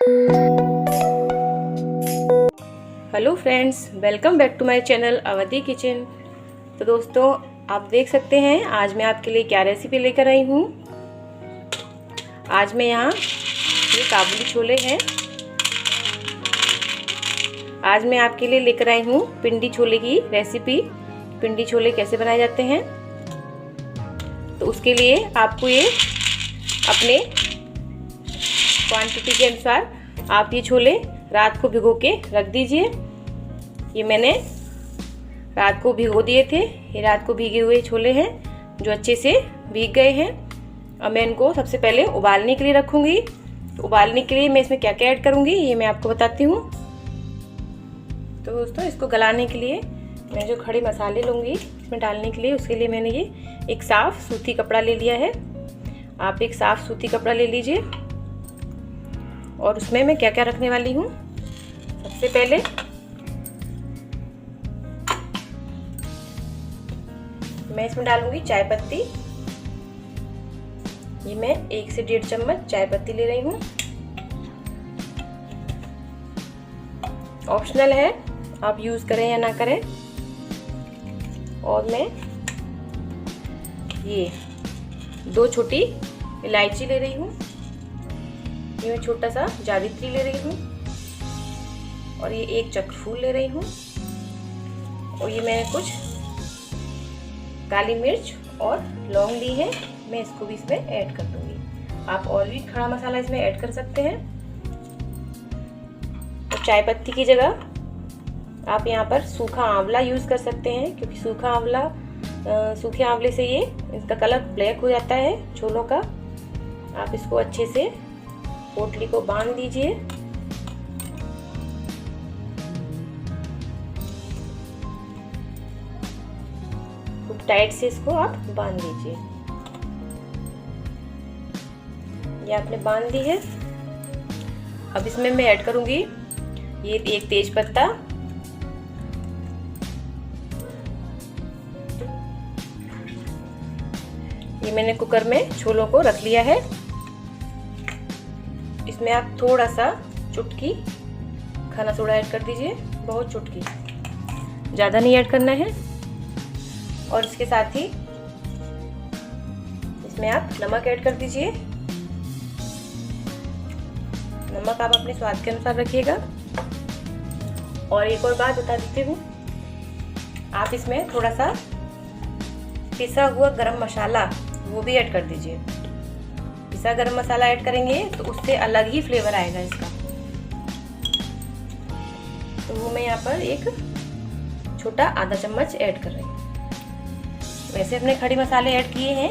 Hello friends, welcome back to my channel Awadhi kitchen. तो दोस्तों, आप देख सकते हैं आज मैं आपके लिए क्या रेसिपी लेकर आई हूँ। आज मैं यहाँ ये काबुली छोले हैं। आज मैं आपके लिए लेकर आई हूँ पिंडी छोले की रेसिपी। पिंडी छोले कैसे बनाए जाते हैं, तो उसके लिए आपको ये अपने क्वांटिटी के अनुसार आप ये छोले रात को भिगो के रख दीजिए। ये मैंने रात को भिगो दिए थे। ये रात को भीगे हुए छोले हैं जो अच्छे से भीग गए हैं। अब मैं इनको सबसे पहले उबालने के लिए रखूँगी। तो उबालने के लिए मैं इसमें क्या क्या ऐड करूँगी ये मैं आपको बताती हूँ। तो दोस्तों, इसको गलाने के लिए मैं जो खड़े मसाले लूँगी इसमें डालने के लिए, उसके लिए मैंने ये एक साफ़ सूती कपड़ा ले लिया है। आप एक साफ़ सूती कपड़ा ले लीजिए और उसमें मैं क्या क्या रखने वाली हूँ। सबसे पहले मैं इसमें डालूंगी चाय पत्ती। ये मैं 1 से 1.5 चम्मच चाय पत्ती ले रही हूँ। ऑप्शनल है, आप यूज़ करें या ना करें। और मैं ये 2 छोटी इलायची ले रही हूँ। ये मैं छोटा सा जावित्री ले रही हूँ और ये 1 चक्र फूल ले रही हूँ। और ये मैंने कुछ काली मिर्च और लौंग ली है, मैं इसको भी इसमें ऐड कर दूंगी। आप और भी खड़ा मसाला इसमें ऐड कर सकते हैं। तो चाय पत्ती की जगह आप यहाँ पर सूखा आंवला यूज़ कर सकते हैं, क्योंकि सूखे आंवले से ये इसका कलर ब्लैक हो जाता है छोलों का। आप इसको अच्छे से पोटली को बांध दीजिए। खूब टाइट से इसको आप बांध दीजिए। ये आपने बांध दी है। अब इसमें मैं ऐड करूंगी ये 1 तेज पत्ता, ये मैंने कुकर में छोलों को रख लिया है। इसमें आप थोड़ा सा चुटकी खाना सोडा ऐड कर दीजिए, बहुत चुटकी, ज़्यादा नहीं ऐड करना है। और इसके साथ ही इसमें आप नमक ऐड कर दीजिए। नमक आप अपने स्वाद के अनुसार रखिएगा। और एक और बात बता देती हूँ, आप इसमें थोड़ा सा पिसा हुआ गरम मसाला वो भी ऐड कर दीजिए। पिसा गरम मसाला ऐड करेंगे तो उससे अलग ही फ्लेवर आएगा इसका। तो वो मैं यहाँ पर एक छोटा आधा चम्मच ऐड कर रही हूँ। वैसे अपने खड़े मसाले ऐड किए हैं,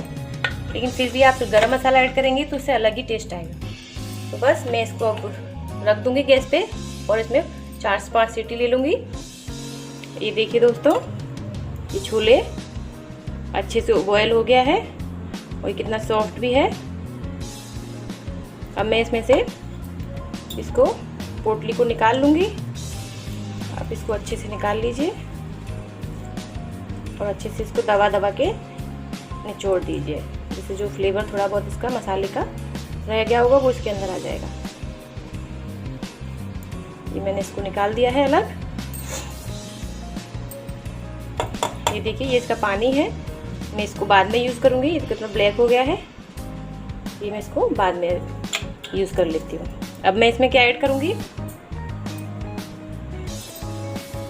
लेकिन फिर भी आप गरम मसाला ऐड करेंगे तो उससे अलग ही टेस्ट आएगा। तो बस मैं इसको अब रख दूंगी गैस पे और इसमें 4 से 5 सीटी ले लूँगी। ये देखिए दोस्तों, ये छोले अच्छे से बॉयल हो गया है और ये कितना सॉफ्ट भी है। अब मैं इसमें से इसको पोटली को निकाल लूँगी। आप इसको अच्छे से निकाल लीजिए और अच्छे से इसको दबा दबा के निचोड़ दीजिए, जिससे जो फ्लेवर थोड़ा बहुत इसका मसाले का रह गया होगा वो इसके अंदर आ जाएगा। ये मैंने इसको निकाल दिया है अलग। ये देखिए, ये इसका पानी है, मैं इसको बाद में यूज़ करूँगी। ये कितना ब्लैक हो गया है, ये मैं इसको बाद में यूज़ कर लेती हूँ। अब मैं इसमें क्या ऐड करूँगी,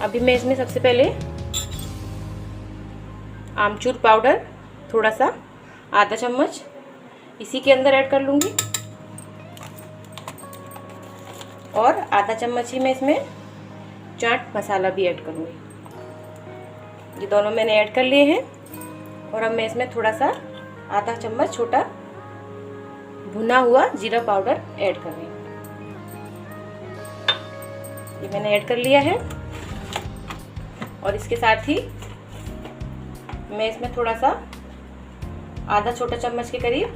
अभी मैं इसमें सबसे पहले आमचूर पाउडर थोड़ा सा आधा चम्मच इसी के अंदर ऐड कर लूँगी। और आधा चम्मच ही मैं इसमें चाट मसाला भी ऐड करूँगी। ये दोनों मैंने ऐड कर लिए हैं। और अब मैं इसमें थोड़ा सा आधा चम्मच छोटा भुना हुआ जीरा पाउडर ऐड कर रही हूँ। ये मैंने ऐड कर लिया है। और इसके साथ ही मैं इसमें थोड़ा सा आधा छोटा चम्मच के करीब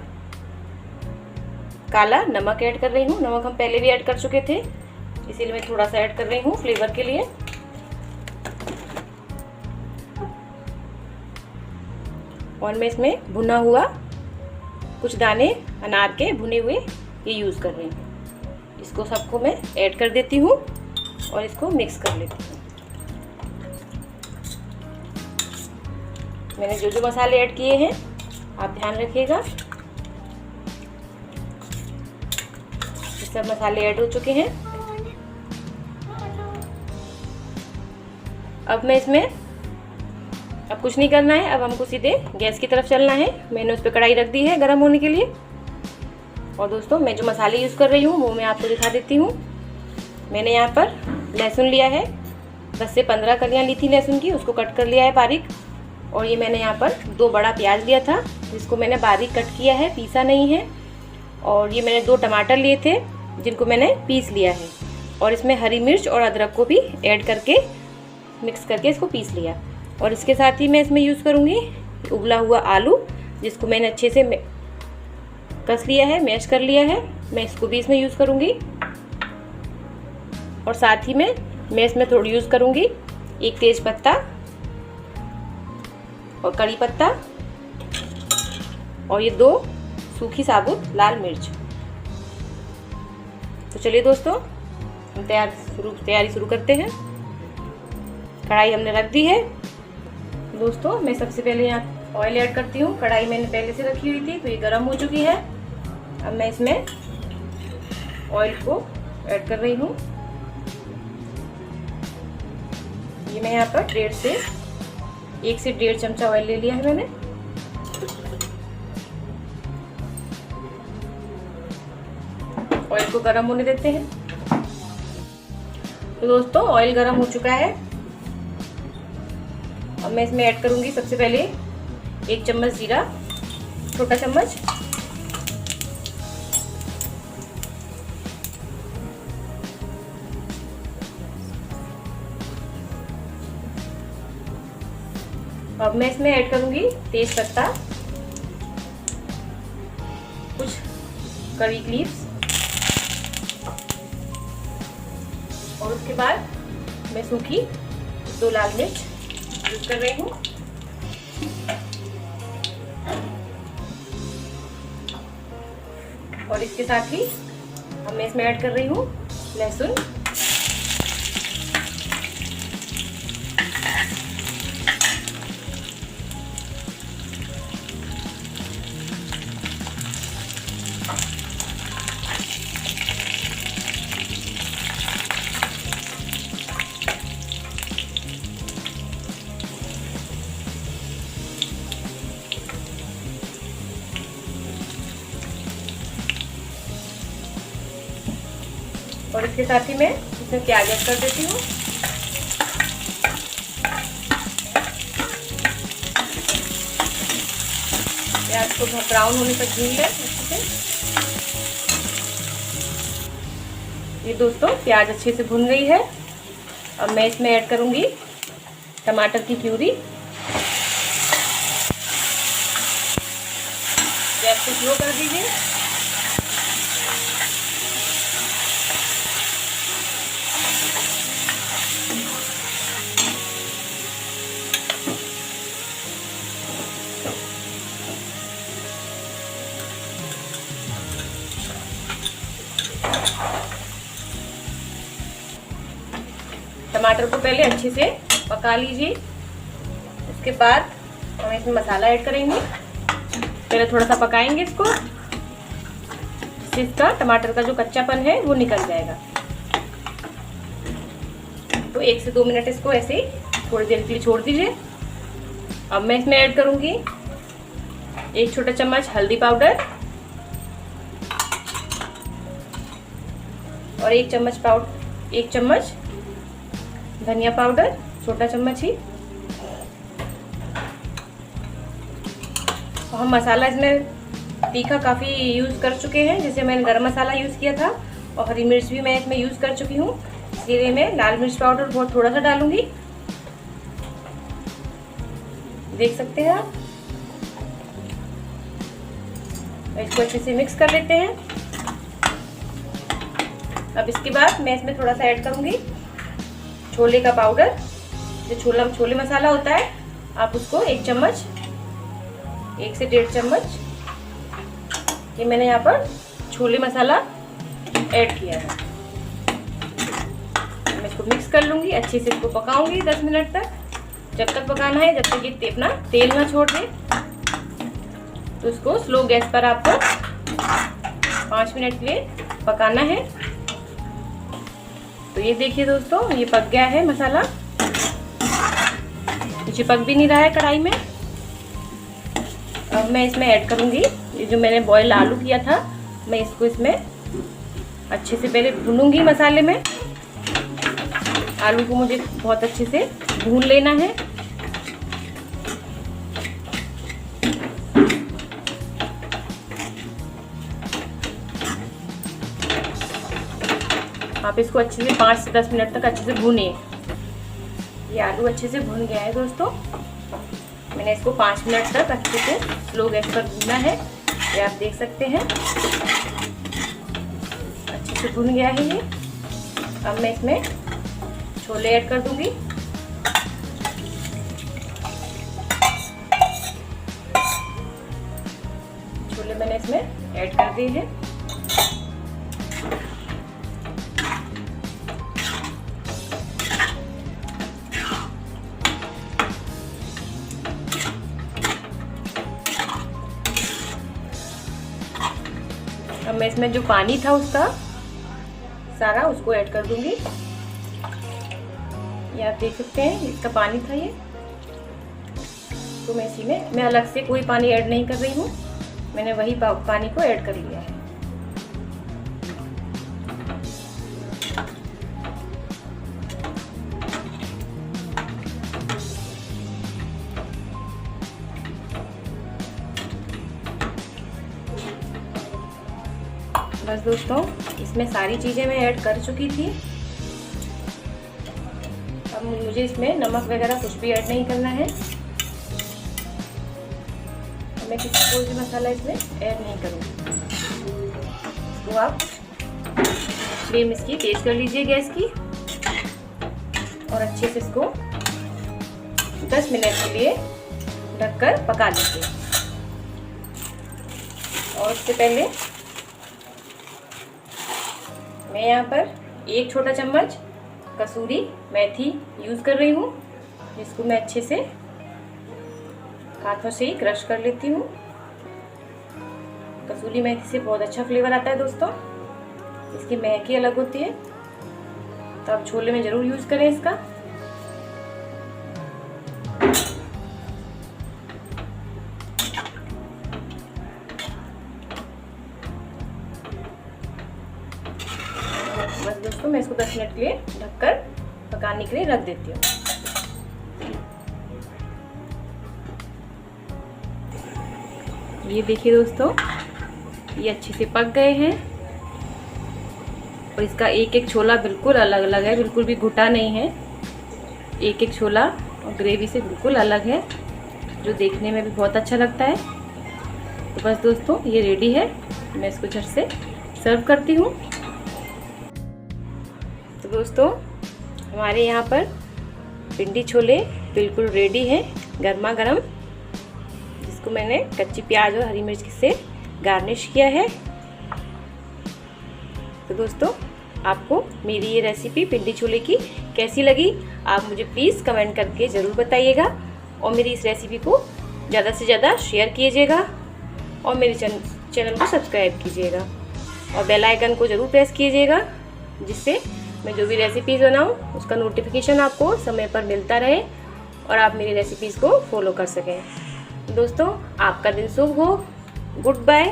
काला नमक ऐड कर रही हूँ। नमक हम पहले भी ऐड कर चुके थे, इसीलिए मैं थोड़ा सा ऐड कर रही हूँ फ्लेवर के लिए। और मैं इसमें भुना हुआ कुछ दाने अनार के भुने हुए ये यूज़ कर रही हूँ। इसको सबको मैं ऐड कर देती हूँ और इसको मिक्स कर लेती हूँ। मैंने जो जो मसाले ऐड किए हैं आप ध्यान रखिएगा। ये सब मसाले ऐड हो चुके हैं। अब मैं इसमें अब कुछ नहीं करना है, अब हमको सीधे गैस की तरफ चलना है। मैंने उस पर कढ़ाई रख दी है गर्म होने के लिए। और दोस्तों मैं जो मसाले यूज़ कर रही हूँ वो मैं आपको दिखा देती हूँ। मैंने यहाँ पर लहसुन लिया है, 10 से 15 कलियाँ ली थी लहसुन की, उसको कट कर लिया है बारीक। और ये मैंने यहाँ पर 2 बड़ा प्याज लिया था जिसको मैंने बारीक कट किया है, पीसा नहीं है। और ये मैंने 2 टमाटर लिए थे जिनको मैंने पीस लिया है। और इसमें हरी मिर्च और अदरक को भी ऐड करके मिक्स करके इसको पीस लिया। और इसके साथ ही मैं इसमें यूज़ करूँगी उबला हुआ आलू जिसको मैंने अच्छे से कस लिया है, मैश कर लिया है। मैं इसको भी इसमें यूज़ करूँगी। और साथ ही मैं इसमें थोड़ी यूज़ करूँगी 1 तेज पत्ता और कड़ी पत्ता और ये 2 सूखी साबुत लाल मिर्च। तो चलिए दोस्तों हम तैयारी शुरू करते हैं। कढ़ाई हमने रख दी है। दोस्तों मैं सबसे पहले यहाँ ऑयल ऐड करती हूँ। कढ़ाई मैंने पहले से रखी हुई थी तो ये गर्म हो चुकी है। अब मैं इसमें ऑयल को ऐड कर रही हूँ। ये मैं यहाँ पर 1 से 1.5 चमचा ऑयल ले लिया है मैंने। ऑयल को गर्म होने देते हैं। तो दोस्तों ऑयल गर्म हो चुका है। अब मैं इसमें ऐड करूंगी सबसे पहले 1 चम्मच जीरा, छोटा चम्मच। अब मैं इसमें ऐड करूंगी तेज पत्ता, कुछ करी लीव्स और उसके बाद मैं सूखी 2 लाल मिर्च यूज कर रही हूँ। और इसके साथ ही अब मैं इसमें ऐड कर रही हूँ लहसुन, और इसके साथ ही मैं इसमें प्याज ऐड कर देती हूँ। प्याज को ब्राउन होने तक भून लें अच्छे से। ये दोस्तों प्याज अच्छे से भुन गई है। अब मैं इसमें ऐड करूँगी टमाटर की प्यूरी। गैस को स्लो कर दीजिए। टमाटर को पहले अच्छे से पका लीजिए। उसके बाद हम इसमें मसाला ऐड करेंगे। पहले थोड़ा सा पकाएंगे इसको, जिससे इसका टमाटर का जो कच्चापन है वो निकल जाएगा। तो 1 से 2 मिनट इसको ऐसे ही थोड़ी देर के लिए छोड़ दीजिए। अब मैं इसमें ऐड करूंगी 1 छोटा चम्मच हल्दी पाउडर और 1 चम्मच धनिया पाउडर, छोटा चम्मच ही। हम मसाला इसमें तीखा काफ़ी यूज़ कर चुके हैं, जैसे मैंने गरम मसाला यूज़ किया था और हरी मिर्च भी मैं इसमें यूज़ कर चुकी हूँ। इसलिए मैं लाल मिर्च पाउडर बहुत थोड़ा सा डालूंगी, देख सकते हैं आप। इसको अच्छे से मिक्स कर लेते हैं। अब इसके बाद मैं इसमें थोड़ा सा ऐड करूंगी छोले का पाउडर। जो छोले मसाला होता है आप उसको 1 चम्मच, 1 से 1.5 चम्मच, ये मैंने यहाँ पर छोले मसाला ऐड किया है। मैं इसको मिक्स कर लूँगी, अच्छे से इसको पकाऊंगी 10 मिनट तक। जब तक पकाना है जब तक ये अपना तेल ना छोड़ दे। तो इसको स्लो गैस पर आपको 5 मिनट के लिए पकाना है। तो ये देखिए दोस्तों, ये पक गया है मसाला, चिपक भी नहीं रहा है कढ़ाई में। अब मैं इसमें ऐड करूँगी ये जो मैंने बॉयल आलू किया था, मैं इसको इसमें अच्छे से पहले भूनूंगी मसाले में। आलू को मुझे बहुत अच्छे से भून लेना है। आप इसको अच्छे से 5 से 10 मिनट तक अच्छे से भूनिए। ये आलू अच्छे से भून गया है दोस्तों। मैंने इसको 5 मिनट तक अच्छे से स्लो गैस पर भूना है, ये आप देख सकते हैं। अच्छे से भून गया है ये। अब मैं इसमें छोले ऐड कर दूंगी। छोले मैंने इसमें ऐड कर दिए हैं। अब मैं इसमें जो पानी था उसका सारा उसको ऐड कर दूंगी। ये आप देख सकते हैं, इसका पानी था ये। तो मैं इसी में मैं अलग से कोई पानी ऐड नहीं कर रही हूँ, मैंने वही पानी को ऐड कर लिया है। बस दोस्तों, इसमें सारी चीज़ें मैं ऐड कर चुकी थी। अब मुझे इसमें नमक वगैरह कुछ भी ऐड नहीं करना है। मैं कोई भी मसाला इसमें ऐड नहीं करूँगी। तो आप फ्लेम इसकी तेज कर लीजिए गैस की और अच्छे से इसको 10 मिनट के लिए ढककर पका लीजिए। और उससे पहले मैं यहाँ पर 1 छोटा चम्मच कसूरी मेथी यूज़ कर रही हूँ, जिसको मैं अच्छे से हाथों से ही क्रश कर लेती हूँ। कसूरी मेथी से बहुत अच्छा फ्लेवर आता है दोस्तों, इसकी महक ही अलग होती है। तो आप छोले में ज़रूर यूज़ करें इसका। बस दोस्तों, मैं इसको 10 मिनट के लिए ढककर पकाने के लिए रख देती हूँ। ये देखिए दोस्तों, ये अच्छे से पक गए हैं और इसका एक एक छोला बिल्कुल अलग अलग है, बिल्कुल भी घुटा नहीं है। एक एक छोला और ग्रेवी से बिल्कुल अलग है, जो देखने में भी बहुत अच्छा लगता है। तो बस दोस्तों, ये रेडी है, मैं इसको झट से सर्व करती हूँ। तो दोस्तों, हमारे यहाँ पर भिंडी छोले बिल्कुल रेडी हैं, गर्मा गर्म, जिसको मैंने कच्ची प्याज और हरी मिर्च से गार्निश किया है। तो दोस्तों, आपको मेरी ये रेसिपी भिंडी छोले की कैसी लगी, आप मुझे प्लीज़ कमेंट करके ज़रूर बताइएगा। और मेरी इस रेसिपी को ज़्यादा से ज़्यादा शेयर कीजिएगा और मेरे चैनल को सब्सक्राइब कीजिएगा और बेल आइकन को ज़रूर प्रेस कीजिएगा, जिससे मैं जो भी रेसिपीज़ बनाऊँ उसका नोटिफिकेशन आपको समय पर मिलता रहे और आप मेरी रेसिपीज़ को फॉलो कर सकें। दोस्तों, आपका दिन शुभ हो। Good bye.